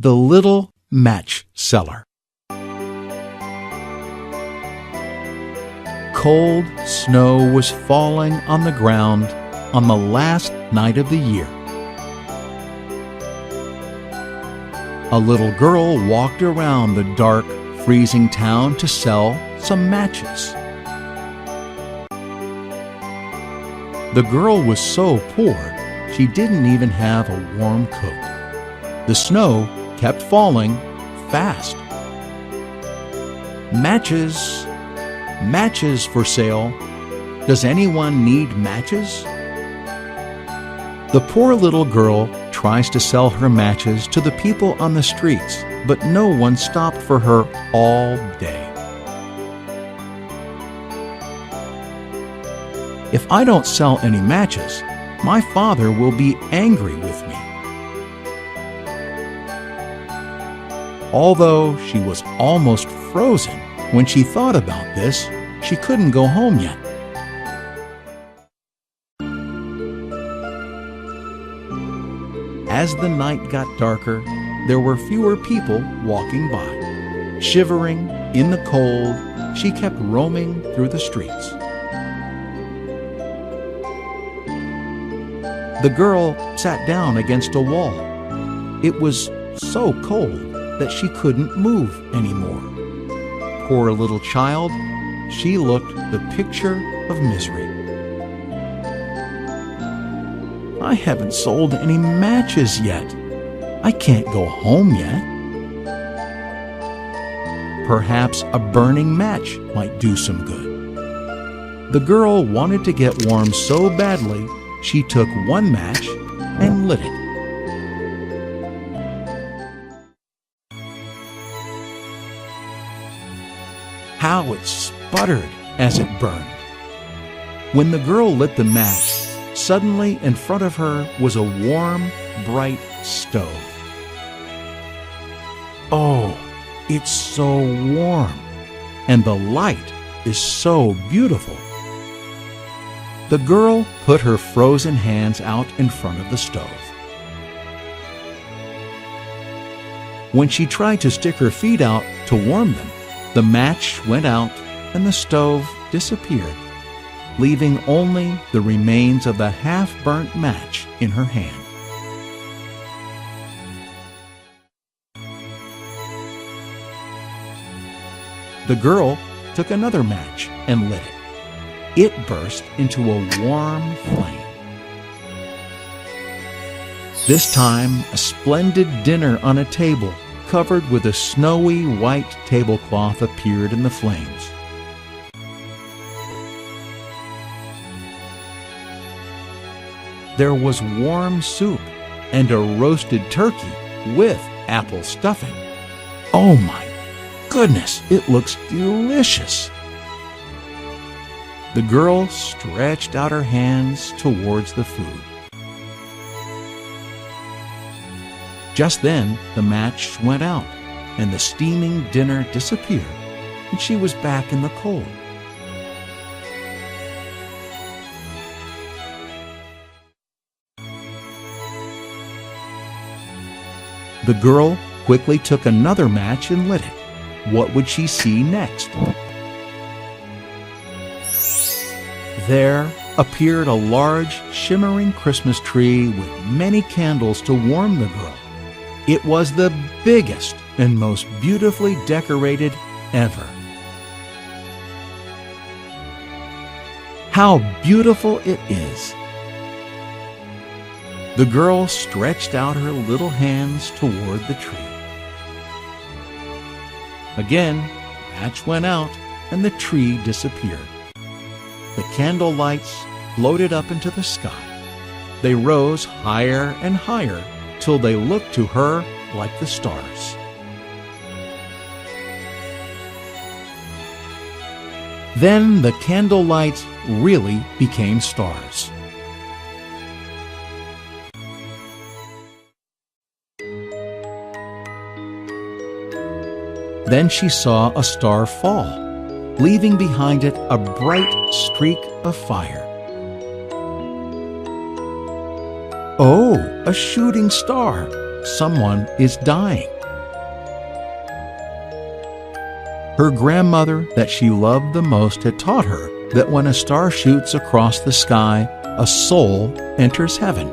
The Little Match Seller. Cold snow was falling on the ground on the last night of the year. A little girl walked around the dark, freezing town to sell some matches. The girl was so poor, she didn't even have a warm coat. The snow kept falling fast. Matches, matches for sale. Does anyone need matches? The poor little girl tries to sell her matches to the people on the streets, but no one stopped for her all day. If I don't sell any matches, my father will be angry with me. Although she was almost frozen when she thought about this, she couldn't go home yet. As the night got darker, there were fewer people walking by. Shivering in the cold, she kept roaming through the streets. The girl sat down against a wall. It was so cold that she couldn't move anymore. Poor little child, she looked the picture of misery. I haven't sold any matches yet. I can't go home yet. Perhaps a burning match might do some good. The girl wanted to get warm so badly, she took one match and lit it. How it sputtered as it burned. When the girl lit the match, suddenly in front of her was a warm, bright stove. Oh, it's so warm, and the light is so beautiful. The girl put her frozen hands out in front of the stove. When she tried to stick her feet out to warm them, the match went out and the stove disappeared, leaving only the remains of the half-burnt match in her hand. The girl took another match and lit it. It burst into a warm flame. This time, a splendid dinner on a table covered with a snowy white tablecloth appeared in the flames. There was warm soup and a roasted turkey with apple stuffing. Oh my goodness, it looks delicious. The girl stretched out her hands towards the food. Just then, the match went out, and the steaming dinner disappeared, and she was back in the cold. The girl quickly took another match and lit it. What would she see next? There appeared a large, shimmering Christmas tree with many candles to warm the girl. It was the biggest and most beautifully decorated ever. How beautiful it is! The girl stretched out her little hands toward the tree. Again, the match went out and the tree disappeared. The candle lights floated up into the sky. They rose higher and higher till they looked to her like the stars. Then the candle lights really became stars. Then she saw a star fall, leaving behind it a bright streak of fire. Oh, a shooting star! Someone is dying. Her grandmother that she loved the most had taught her that when a star shoots across the sky, a soul enters heaven.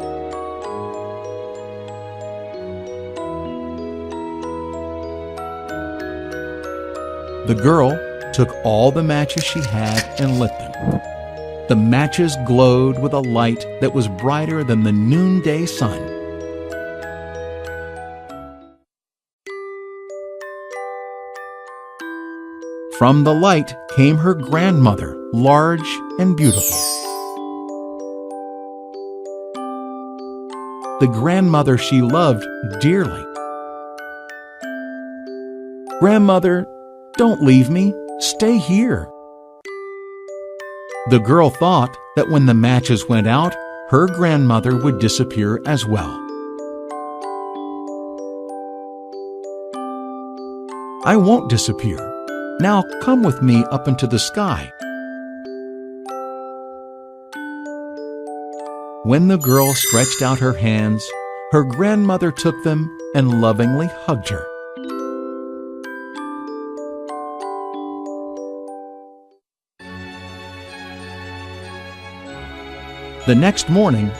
The girl took all the matches she had and lit them. The matches glowed with a light that was brighter than the noonday sun. From the light came her grandmother, large and beautiful. The grandmother she loved dearly. "Grandmother, don't leave me. Stay here." The girl thought that when the matches went out, her grandmother would disappear as well. "I won't disappear. Now come with me up into the sky." When the girl stretched out her hands, her grandmother took them and lovingly hugged her. The next morning,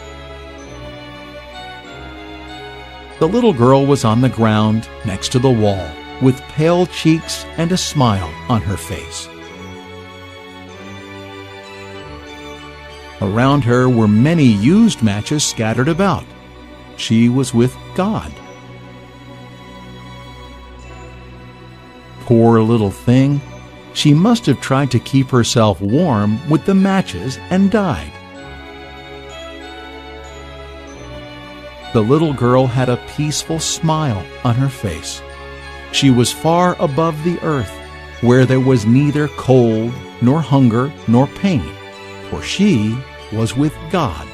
the little girl was on the ground next to the wall, with pale cheeks and a smile on her face. Around her were many used matches scattered about. She was with God. Poor little thing, she must have tried to keep herself warm with the matches and died. The little girl had a peaceful smile on her face. She was far above the earth, where there was neither cold, nor hunger, nor pain, for she was with God.